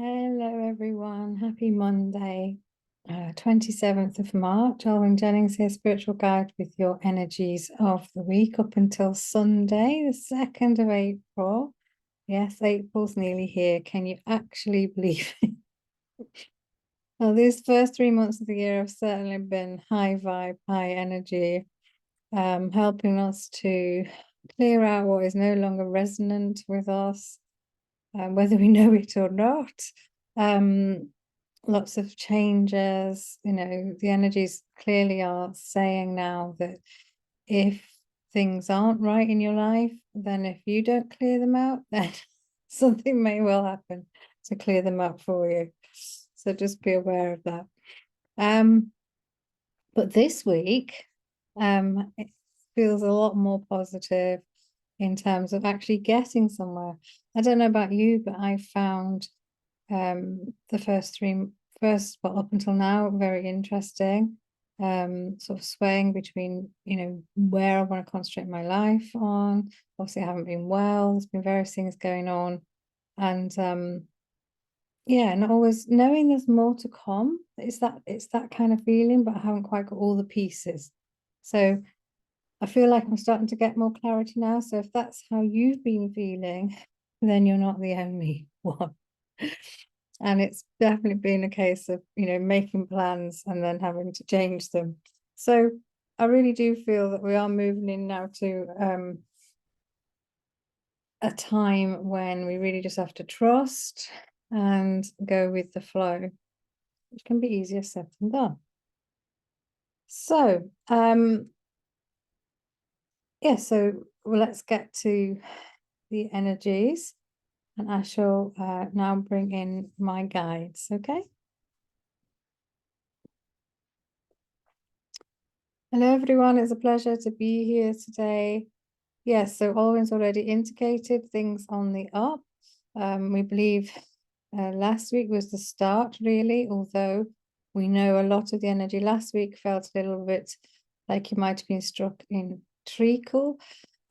Hello, everyone. Happy Monday, 27th of March. Alwyn Jennings here, spiritual guide with your energies of the week up until Sunday, the 2nd of April. Yes, April's nearly here. Can you actually believe it? Well, these first 3 months of the year have certainly been high vibe, high energy, helping us to clear out what is no longer resonant with us, whether we know it or not. Lots of changes, the energies clearly are saying now that if things aren't right in your life, then if you don't clear them out, then something may well happen to clear them out for you. So just be aware of that. But this week, it feels a lot more positive in terms of actually getting somewhere. I don't know about you, but I found the first, well, up until now, very interesting. Sort of swaying between, where I want to concentrate my life on. Obviously, I haven't been well. There's been various things going on. And yeah, and always knowing there's more to come. It's that kind of feeling, but I haven't quite got all the pieces. So I feel like I'm starting to get more clarity now. So if that's how you've been feeling, then you're not the only one. And it's definitely been a case of, making plans and then having to change them. So I really do feel that we are moving in now to a time when we really just have to trust and go with the flow, which can be easier said than done. So, yeah, so let's get to the energies, and I shall now bring in my guides, okay? Hello, everyone. It's a pleasure to be here today. Yes, so Alwyn's already indicated things on the up. We believe last week was the start, really, although we know a lot of the energy last week felt a little bit like you might have been struck in treacle.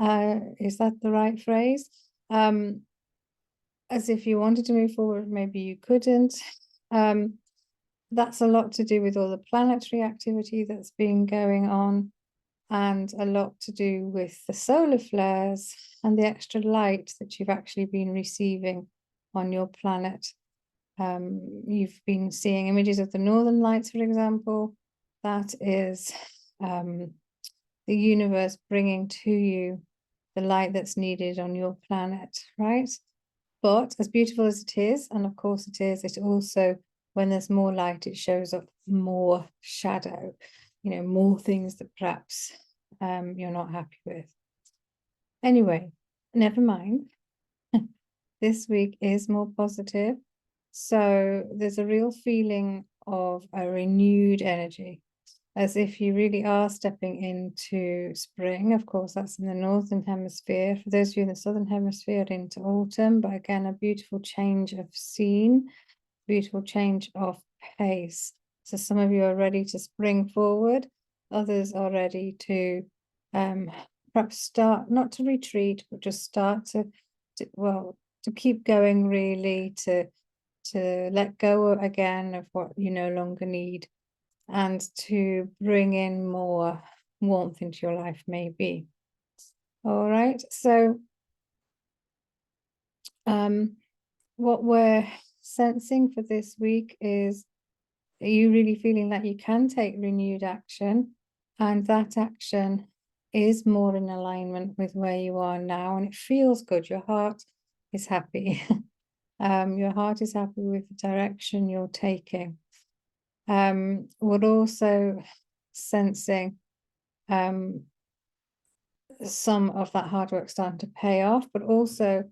Is that the right phrase? As if you wanted to move forward, maybe you couldn't. That's a lot to do with all the planetary activity that's been going on, and a lot to do with the solar flares and the extra light that you've actually been receiving on your planet. You've been seeing images of the northern lights, for example. That is the universe bringing to you the light that's needed on your planet, right? But as beautiful as it is, and of course it is, it also, when there's more light, it shows up more shadow, more things that perhaps you're not happy with. Anyway, never mind. This week is more positive. So there's a real feeling of a renewed energy, as if you really are stepping into spring. Of course, that's in the northern hemisphere. For those of you in the southern hemisphere, into autumn, but again, a beautiful change of scene, beautiful change of pace. So some of you are ready to spring forward, others are ready to perhaps start, not to retreat, but just start to keep going, really, to let go again of what you no longer need, and to bring in more warmth into your life, maybe. All right, so what we're sensing for this week is, are you really feeling that you can take renewed action, and that action is more in alignment with where you are now, and it feels good. Your heart is happy. Your heart is happy with the direction you're taking. We're also sensing some of that hard work starting to pay off, but also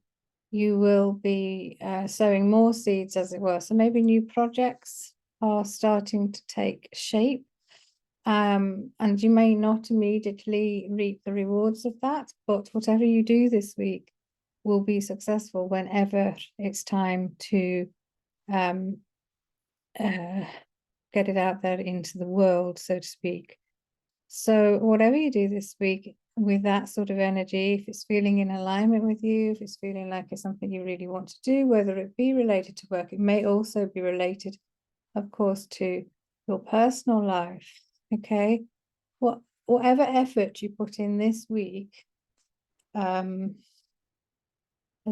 you will be sowing more seeds, as it were. So maybe new projects are starting to take shape, and you may not immediately reap the rewards of that, but whatever you do this week will be successful whenever it's time to get it out there into the world, so to speak. So whatever you do this week, with that sort of energy, if it's feeling in alignment with you, if it's feeling like it's something you really want to do, whether it be related to work, it may also be related, of course, to your personal life. Okay, whatever effort you put in this week, as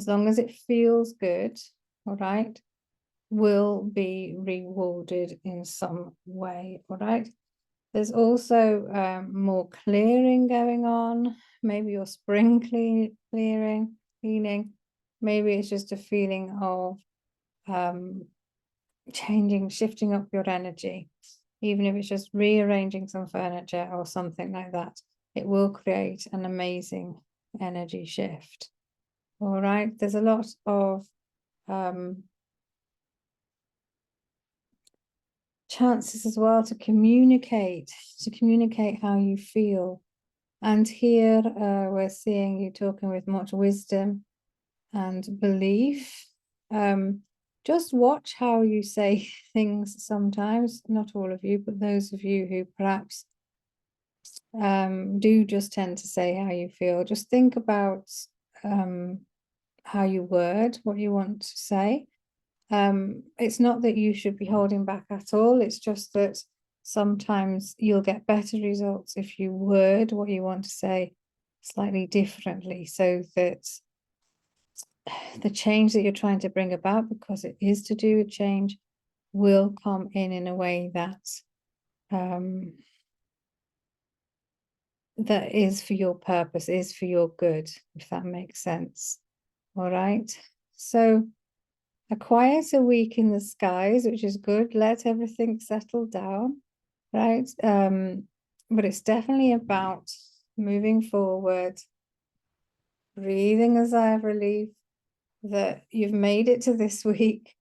long as it feels good, all right, will be rewarded in some way, all right? There's also more clearing going on. Maybe your spring cleaning. Maybe it's just a feeling of shifting up your energy. Even if it's just rearranging some furniture or something like that, it will create an amazing energy shift. All right, there's a lot of chances as well to communicate how you feel. And here we're seeing you talking with much wisdom and belief. Just watch how you say things sometimes, not all of you, but those of you who perhaps do just tend to say how you feel. Just think about how you word what you want to say. It's not that you should be holding back at all. It's just that sometimes you'll get better results if you word what you want to say slightly differently, so that the change that you're trying to bring about, because it is to do with change, will come in a way that that is for your purpose, is for your good, if that makes sense. All right. So a quieter week in the skies, which is good. Let everything settle down, right? But it's definitely about moving forward, breathing a sigh of relief that you've made it to this week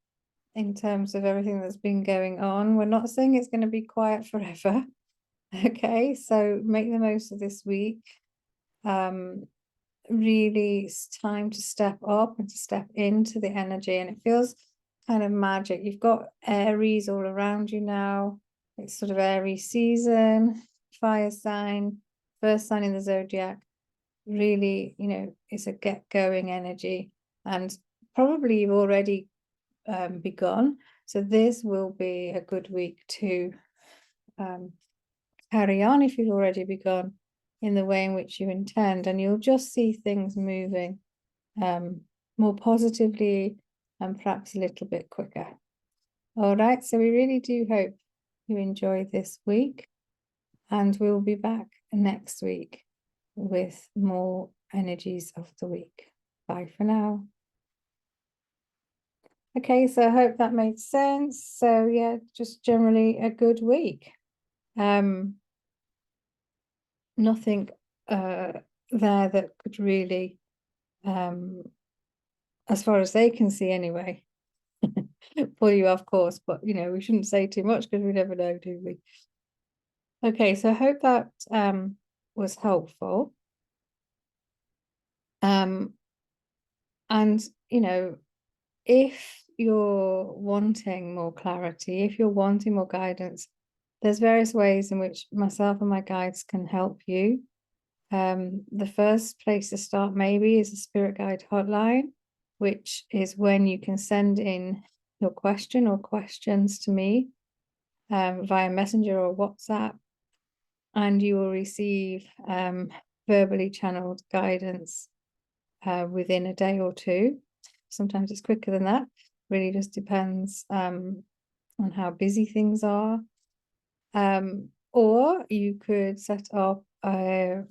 in terms of everything that's been going on. We're not saying it's going to be quiet forever. Okay, so make the most of this week. Really, it's time to step up and to step into the energy, and it feels kind of magic. You've got Aries all around you now. It's sort of Aries season, fire sign, first sign in the zodiac. Really, it's a get going energy, and probably you've already begun. So this will be a good week to carry on if you've already begun in the way in which you intend, and you'll just see things moving more positively and perhaps a little bit quicker. All right, so we really do hope you enjoy this week, and we'll be back next week with more energies of the week. Bye for now. Okay, so I hope that made sense. So yeah, just generally a good week. Nothing there that could really, as far as they can see anyway, pull you off course, but we shouldn't say too much because we never know, do we? Okay, so I hope that was helpful. And if you're wanting more clarity, if you're wanting more guidance, there's various ways in which myself and my guides can help you. The first place to start maybe is a spirit guide hotline, which is when you can send in your question or questions to me via Messenger or WhatsApp, and you will receive verbally channeled guidance within a day or two. Sometimes it's quicker than that. Really just depends on how busy things are. Or you could set up a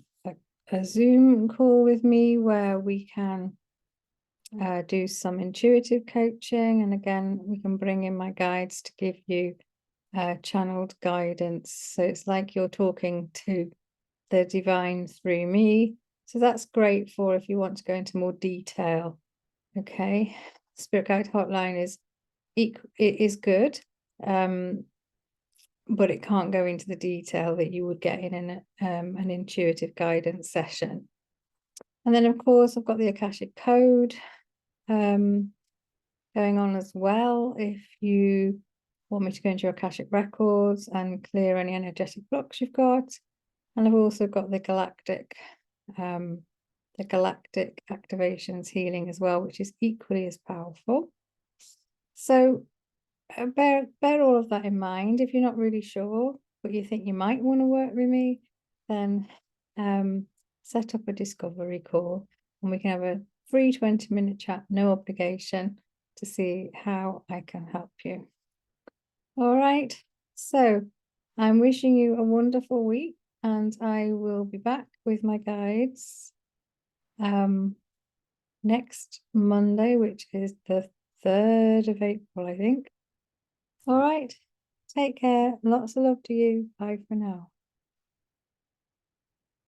Zoom call with me where we can do some intuitive coaching, and again we can bring in my guides to give you channeled guidance, so it's like you're talking to the divine through me. So that's great for if you want to go into more detail. Okay, spirit guide hotline it is good, but it can't go into the detail that you would get in an intuitive guidance session. And then of course I've got the Akashic Code going on as well. If you want me to go into your Akashic records and clear any energetic blocks you've got. And I've also got the Galactic the galactic activations healing as well, which is equally as powerful. So bear all of that in mind. If you're not really sure, but you think you might want to work with me, then set up a discovery call and we can have a free 20-minute chat, no obligation, to see how I can help you. All right. So I'm wishing you a wonderful week, and I will be back with my guides next Monday, which is the 3rd of April, I think. All right. Take care. Lots of love to you. Bye for now.